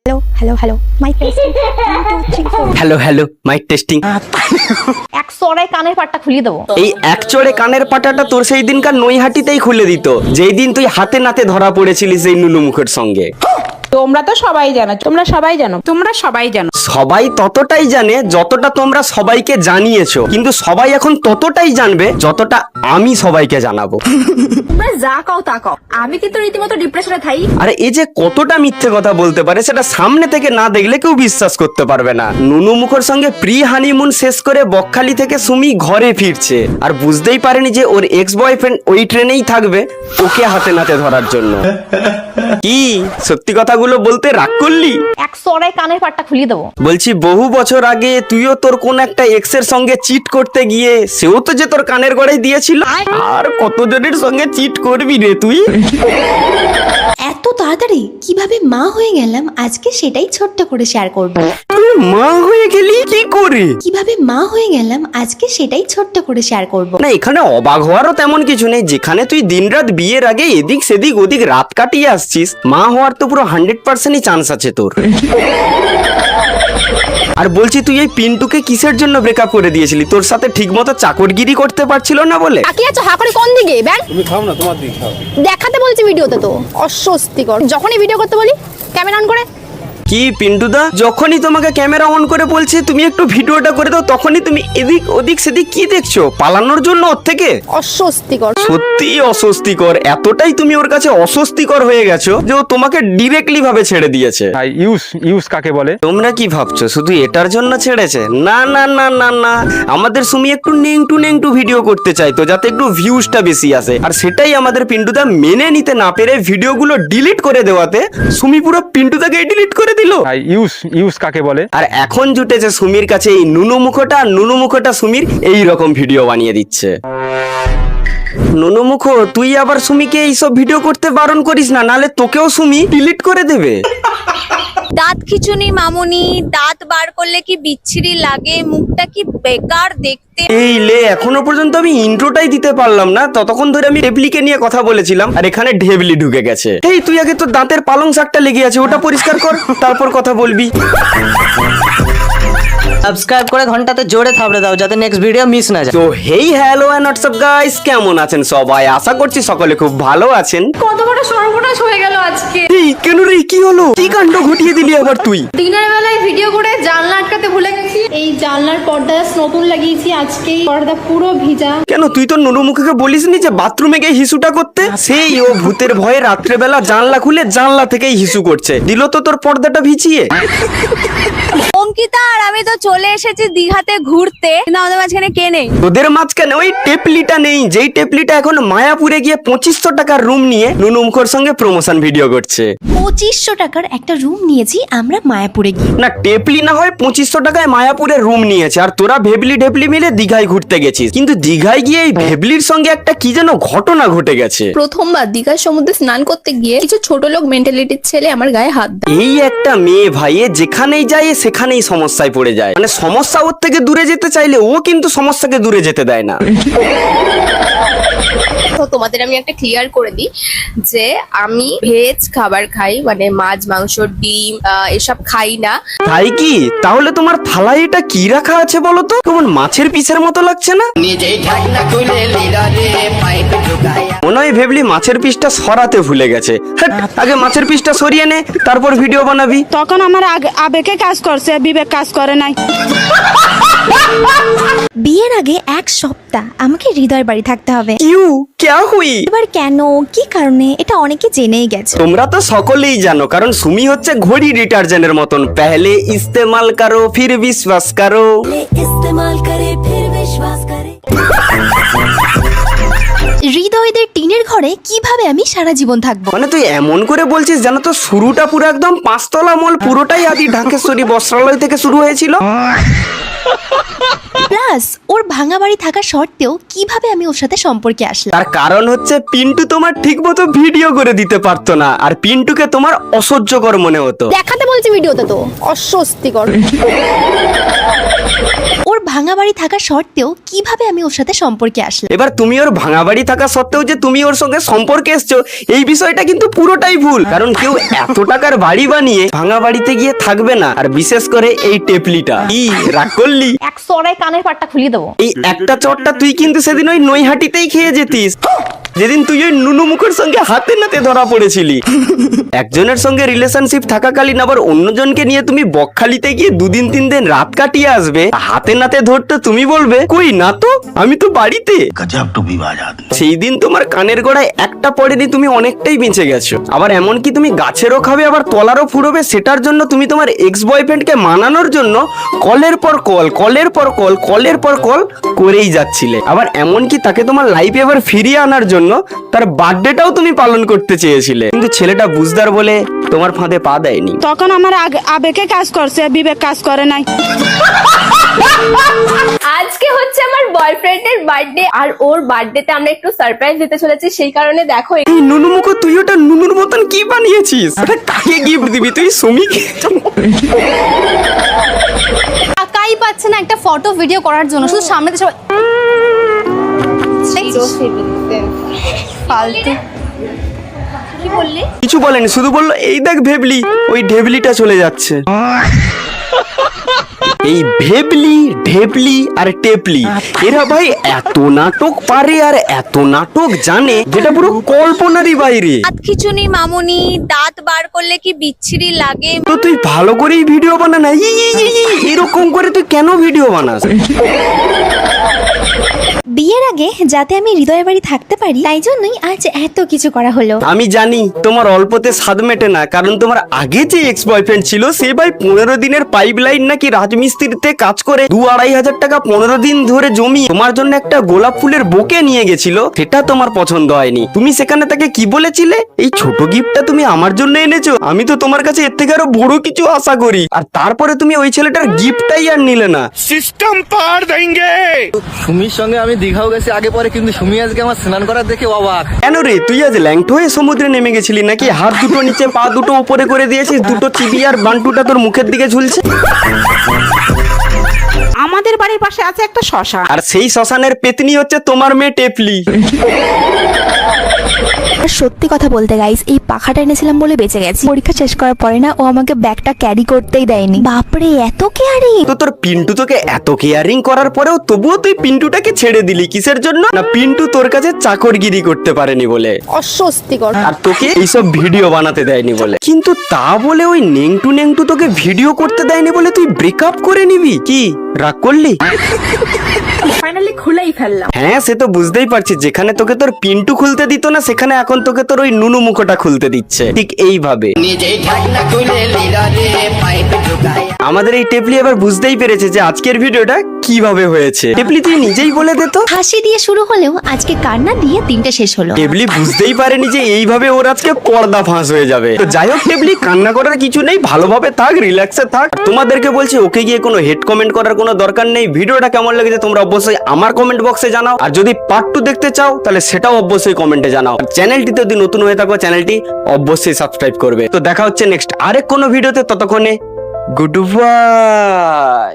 Hello mic testing 1 2 3 4 hello mic testing. এক সরে কানের পাটটা খুলে দেবো। এই এক চড়ে কানের পাটাটা তোর সেই দিনকার নৈহাটিতেই খুলে দিত, যেই দিন তুই হাতে নাতে ধরা পড়েছিলিস এই নুনু মুখের সঙ্গে। তোমরা তো সবাই জানো, তোমরা সবাই জানো। সবাই ততটাই জানে যতটা তোমরা সবাইকে জানিয়েছো, কিন্তু সবাই এখন ততটাই জানবে যতটা আমি সবাইকে জানাবো। তোমরা যা কাও তা কাও, আমি কিন্তু রীতিমতো ডিপ্রেশনে থাই। আরে এই যে কতটা মিথ্যে কথা বলতে পারে সেটা সামনে থেকে না দেখলে কেউ বিশ্বাস করতে পারবে না। নুনু মুখের সঙ্গে প্রি হানিমুন শেষ করে বকখালি থেকে সুমি ঘরে ফিরছে, আর বুঝতেই পারেনি যে ওর এক্স বয়ফ্রেন্ড ওই ট্রেনেই থাকবে ওকে হাতে নাতে ধরার জন্য। কি সত্যি কথাগুলো বলতে রাগ করলি? এক সরে কানের পাটটা খুলে দেবো। বলছি বহু বছর আগে তুইও তোর কোন একটা এক্স এর সঙ্গে চিট করতে গিয়ে সেও তো যে তোর কানের গড়াই দিয়েছিল, আর কতজনের সঙ্গে চিট করবি রে তুই? এত তাড়াতাড়ি কিভাবে মা হয়ে গেলাম আজকে সেটাই ছোট্ট করে শেয়ার করব। তুই মা হয়ে গেলি কি করে? কিভাবে মা হয়ে গেলাম আজকে সেটাই ছোট্ট করে শেয়ার করব। না এখানে অবাক হওয়ারও তেমন কিছু নেই, যেখানে তুই দিনরাত বিয়ের আগে এদিক সেদিক ওদিক রাত কাটিয়ে আসছিস, মা হওয়ার তো পুরো 100%ই চান্স আছে তোর। আর বলছি তুই এই পিন্টুকে কিসের জন্য ব্রেকআপ করে দিয়েছিলি? তোর সাথে ঠিকমতো চাকরগিরি করতে পারছিল না বলে? কি আছো হা করে কোন দিকে ব্যাং? তুমি খাও না, তোমার দিকে খাও। দেখাতে বলছি ভিডিওতে তো অস্বস্তিকর। যখনই ভিডিও করতে বলি ক্যামেরা অন করে। কি পিন্টুদা, যখনই তোমাকে ক্যামেরা অন করে বলছে তুমি একটু ভিডিওটা করে দাও, তখনই তুমি এদিক ওদিক সেদিক কি দেখছো? পালানোর জন্য ওর থেকে? অস্বস্তিকর। সত্যি অস্বস্তিকর, এতটাই তুমি ওর কাছে অস্বস্তিকর হয়ে গেছো যে ও তোমাকে ডিরেক্টলি ভাবে ছেড়ে দিয়েছে। ভাই ইউজ কাকে বলে? তোমরা কি ভাবছো শুধু এটার জন্য ছেড়েছে? না না না না না, আমাদের সুমি একটু নেংটু ভিডিও করতে চাইতো যাতে একটু ভিউজটা বেশি আসে, আর সেটাই আমাদের পিন্টুদা মেনে নিতে না পেরে ভিডিওগুলো ডিলিট করে দেওয়াতে সুমি পুরো পিন্টুদাকে ডিলিট করে দিল। ভাই ইউজ কাকে বলে? আর এখন জুটেছে সুমির কাছে এই নুনু মুখোটা, আর নুনু মুখোটা সুমির এই রকম ভিডিও বানিয়ে দিচ্ছে। নুনু মুখো, তুই আবার সুমিকে এইসব ভিডিও করতে বারণ করিস না, নালে তোকেও সুমি ডিলিট করে দেবে। দাঁত খিচুনি মামুনি, দাঁত বার করলে কি বিচ্ছিরি লাগে, মুখটা কি বেকার দেখতে। এই লে, এখনো পর্যন্ত আমি ইন্ট্রোটাই দিতে পারলাম না, ততক্ষণ ধরে আমি ঢেবলিকে নিয়ে কথা বলেছিলাম আর এখানে ঢেবলি ঢুকে গেছে। এই তুই আগে তোর দাঁতের পালং শাকটা লেগে আছে, ওটা পরিষ্কার কর, তারপর কথা বলবি। সাবস্ক্রাইব করে ঘন্টাতে জোরে থাবড়ে দাও যাতে নেক্সট ভিডিও মিস না যায়। তো hey hello and WhatsApp guys, কেমন আছেন সবাই? আশা করছি সকলে খুব ভালো আছেন। কত বড় সর্বনাশ হয়ে গেল আজকে। এই কেন রে, কি হলো? কি কাণ্ড ঘটিয়ে দিলি আবার তুই? দিনের বেলায় ভিডিও করে জানলা আটকাতে ভুলে গেছি। এই জানলার পর্দা নতুন লাগিয়েছি আজকেই, পর্দা পুরো ভিজা। কেন তুই তো নুনু মুখকে বলিসনি যে বাথরুমে গিয়ে হিসুটা করতে? সেই ও ভূতের ভয়ে রাত্রেবেলা জানলা খুলে জানলা থেকেই হিসু করছে, দিল তো তোর পর্দাটা ভিজিয়ে। অঙ্কিতা আর আমি তো চলে এসেছি দীঘাতে ঘুরতে, কিন্তু আমাদের মাঝখানে কে নেই? তোদের মাঝখানে ওই টেপলিটা নেই, যেই টেপলিটা এখন মায়াপুরে গিয়ে 2500 টাকার রুম নিয়ে নুনু মুখের সঙ্গে প্রমোশন ভিডিও করছে। 2500 টাকার একটা রুম নিয়েছি আমরা মায়াপুরে গিয়ে। না টেপলি না হয় 2500 টাকায় মায়াপুরে রুম নিয়েছে, আর তোরা ভেবলি ঢেপলি মিলে দীঘায় ঘুরতে গেছিস, কিন্তু দীঘায় গিয়ে এই ভেবলির সঙ্গে একটা কি যেন ঘটনা ঘটে গেছে। প্রথমবার দীঘার সমুদ্রে স্নান করতে গিয়ে কিছু ছোট লোক মেন্টালিটির ছেলে আমার গায়ে হাত দেয়। এই একটা মেয়ে ভাই, যেখানেই যায় সেখানেই সমস্যায় পড়ে যায়, মানে সমস্যা ওর থেকে দূরে যেতে চাইলে ও কিন্তু সমস্যাকে দূরে যেতে দেয় না। তো তোমাদের আমি একটা ক্লিয়ার করে দিই যে আমি ভেজ খাবার খাই, মানে মাছ মাংস ডিম এসব খাই না। তাই কি? তাহলে তোমার থালায় এটা কি রাখা আছে বলো তো? কেমন মাছের পিসের মতো লাগছে না? মনে হয় ভেবলি মাছের পিসটা সরাতে ভুলে গেছে। হ্যাট, আগে মাছের পিসটা সরিয়ে নে, তারপর ভিডিও বানাবি। তখন আমার আবেগে কাজ করছে, বিবেক কাজ করে নাই। বিয়ের আগে এক সপ্তাহ আমাকে হৃদয় বাড়ি থাকতে হবে। কিউ ক্যা হুই? এবার কেন, কি কারণে, এটা অনেকে জেনেই গেছে। তোমরা তো সকলেই জানো, কারণ সুমি হচ্ছে ঘড়ি ডিটারজেন্টের মতন, পেহলে ইস্তেমাল করো ফির বিশ্বাস করো। হৃদয়দের টিনের ঘরে কিভাবে আমি সারা জীবন থাকবো? মানে তুই এমন করে বলছিস যেন তো শুরুটা পুরো একদম 5 তলা মল পুরোটাই আদি ঢাকেশ্বরী বস্ত্রালয় থেকে শুরু হয়েছিল। প্লাস ওর ভাঙা বাড়ি থাকা সত্ত্বেও কিভাবে আমি ওর সাথে সম্পর্কে আসলাম? তার কারণ হচ্ছে পিন্টু তোমার ঠিক মতো ভিডিও করে দিতে পারতো না, আর পিন্টুকে তোমার অসহ্যকর মনে হতো। দেখাতে বলছি ভিডিওতে তো অস্বস্তিকর। ওর ভাঙা বাড়ি থাকা সত্ত্বেও কিভাবে আমি ওর সাথে সম্পর্কে আসলাম। এবার তুমি ওর ভাঙা বাড়ি থাকা সত্ত্বেও যে তুমি ওর সঙ্গে সম্পর্কে এসছো এই বিষয়টা কিন্তু পুরোটাই ভুল। কারণ কেউ এত টাকার বাড়ি বানিয়ে ভাঙা বাড়িতে গিয়ে থাকবে না, আর বিশেষ করে এই টেপলিটা। কি রাগ করলি? এক সরাই কানের পাটটা খুলিয়ে দেবো। এই একটা চটটা তুই কিন্তু সেদিন ওই নৈহাটিতেই খেয়ে যেতিস, যেদিন তুই ওই নুনু মুখের সঙ্গে হাতে নাতে ধরা পড়েছিলি। একজনের সঙ্গে রিলেশনশিপ থাকাকালীন আবার অন্যজনকে নিয়ে তুমি বকখালিতে গিয়ে 2 দিন 3 দিন রাত কাটিয়ে আসবে, হাতে নাতে ধরতে তুমি বলবে কই না তো, আমি তো বাড়িতে। সেই দিন তোমার কানের গোড়ায় একটা পড়েনি, তুমি অনেকটাই বেঁচে গেছো। আবার এমনকি তুমি গাছেরও খাবে আবার তলারও ফুরবে, সেটার জন্য তুমি তোমার এক্স বয়ফ্রেন্ডকে মানানোর জন্য কলের পর কল করেই যাচ্ছিলে। আবার এমনকি তাকে তোমার লাইফে আবার ফিরিয়ে আনার জন্য তার বার্থডেটাও তুমি পালন করতে চেয়েছিলে, কিন্তু ছেলেটা বুঝদার বলে তোমার ফাঁদে পা দেয়নি। তখন আমার আবেগে কাজ করছে, বিবেক কাজ করে নাই। আজকে হচ্ছে আমার বয়ফ্রেন্ডের বার্থডে, আর ওর বার্থডেতে আমরা একটু সারপ্রাইজ দিতে চলেছি। সেই কারণে দেখো এই নুনু মুখো, তুই ওটা নুনুর মতন কি বানিয়েছিস? ওটা কাকে গিফট দিবি তুই? সুমিকে? টাকাই পাচ্ছে না একটা ফটো ভিডিও করার জন্য, শুধু সামনে সবাই ফালতু। কি বললি? কিছু বলেনি, শুধু বললো এই দেখ ভেবলি, ওই ঢেবলিটা চলে যাচ্ছে। এই ভেবলি, ঢেবলি আর টেপলি এরা ভাই এত নাটক পারে আর এত নাটক জানে যেটা পুরো কল্পনারই বাইরে। দাঁত খিচুনি মামুনি, দাঁত বার করলে কি বিচ্ছিরি লাগে। তো তুই ভালো করেই ভিডিও বানা না, এরকম করে তুই কেন ভিডিও বানাস? বিয়ের আগে যাতে আমি হৃদয় বাড়ি থাকতে পারি তাই জন্যই আজ এত কিছু করা হলো। আমি জানি তোমার অল্পতে স্বাদ মেটে না, কারণ তোমার আগে যে এক্স বয়ফ্রেন্ড ছিল সে ভাই 15 দিনের পাইপ লাইন নাকি রাজমিস্ত্রিতে কাজ করে 2-2.5 হাজার টাকা 15 দিন ধরে জমি তোমার জন্য একটা গোলাপ ফুলের বোকে নিয়ে গেছিল, সেটা তোমার পছন্দ হয়নি। তুমি সেখানে তাকে কি বলেছিলে? এই ছোট গিফটটা তুমি আমার জন্য এনেছো, আমি তো তোমার কাছে এর থেকে আরো বড় কিছু আশা করি। আর তারপরে তুমি ওই ছেলেটার গিফটটাই আর নিলে না। সিস্টেম পার দেंगे। সুমির সঙ্গে আমি দীঘাও গেছি আগে পরে, কিন্তু সুমি আজকে আমার স্নান করার দেখে অবাক। কেন রে, তুই আজ ল্যাংটো হয়ে সমুদ্রে নেমে গেছিলি নাকি? হাত দুটো নিচে পা দুটো উপরে করে দিয়েছিস, দুটো চিবি আর বান্টুটা তোর মুখের দিকে ঝুলছে। আমাদের বাড়ির পাশে আছে একটা শ্মশান, আর সেই শ্মশানের পেতনি হচ্ছে তোমার মেয়ে টেপলি। আর সত্যি কথা বলতে গাইস, এই পাখাটা এনেছিলাম বলে বেঁচে গেছি। পরীক্ষা শেষ করার পরে না ও আমাকে ব্যাগটা ক্যারি করতেই দেয়নি। বাপরে এত কেয়ারিং! তো তোর পিন্টু তোকে এত কেয়ারিং করার পরেও তবুও তুই পিন্টুটাকে ছেড়ে দিলি কিসের জন্য? না পিন্টু তোর কাছে চাকরগিরি করতে পারেনি বলে, অস্বস্তিকর। আর তোকে এইসব ভিডিও বানাতে দেয়নি বলে। কিন্তু তা বলে ওই নেংটু তোকে ভিডিও করতে দেয়নি বলে তুই ব্রেকআপ করে নিবি? কি রাগ করলি? ফাইনালি খুলেই ফেললাম। হ্যাঁ সে তো বুঝতেই পারছি, যেখানে তোকে তোর পিন্টু খুলতে দিত না সেখানে এখন তোকে তোর ওই নুনু মুখোটা খুলতে দিচ্ছে। ঠিক এইভাবে আমাদের এই টেপলি এবার বুঝতেই পেরেছে যে আজকের ভিডিওটা কিভাবে হয়েছে। টেপলি তুই নিজেই বলে দে তো। হাসি দিয়ে শুরু হলেও আজকে কান্না দিয়ে দিনটা শেষ হলো। টেবলি বুঝতেই পারেনি যে এইভাবে ওর আজকে পর্দা ফাঁস হয়ে যাবে। তো যাই হোক টেবলি, কান্না করার কিছু নেই, ভালোভাবে থাক, রিল্যাক্সে থাক। তোমাদেরকে বলছি ওকে গিয়ে কোনো হেড কমেন্ট করার কোনো দরকার নেই। ভিডিওটা কেমন লেগেছে তোমরা অবশ্যই আমার কমেন্ট বক্সে জানাও, আর যদি পার্ট 2 দেখতে চাও তাহলে সেটাও অবশ্যই কমেন্টে জানাও। আর চ্যানেলটিতে যদি নতুন হয়ে থাকো চ্যানেলটি অবশ্যই সাবস্ক্রাইব করবে। তো দেখা হচ্ছে নেক্সট আরেক কোনো ভিডিওতে, ততক্ষণে গুড বাই।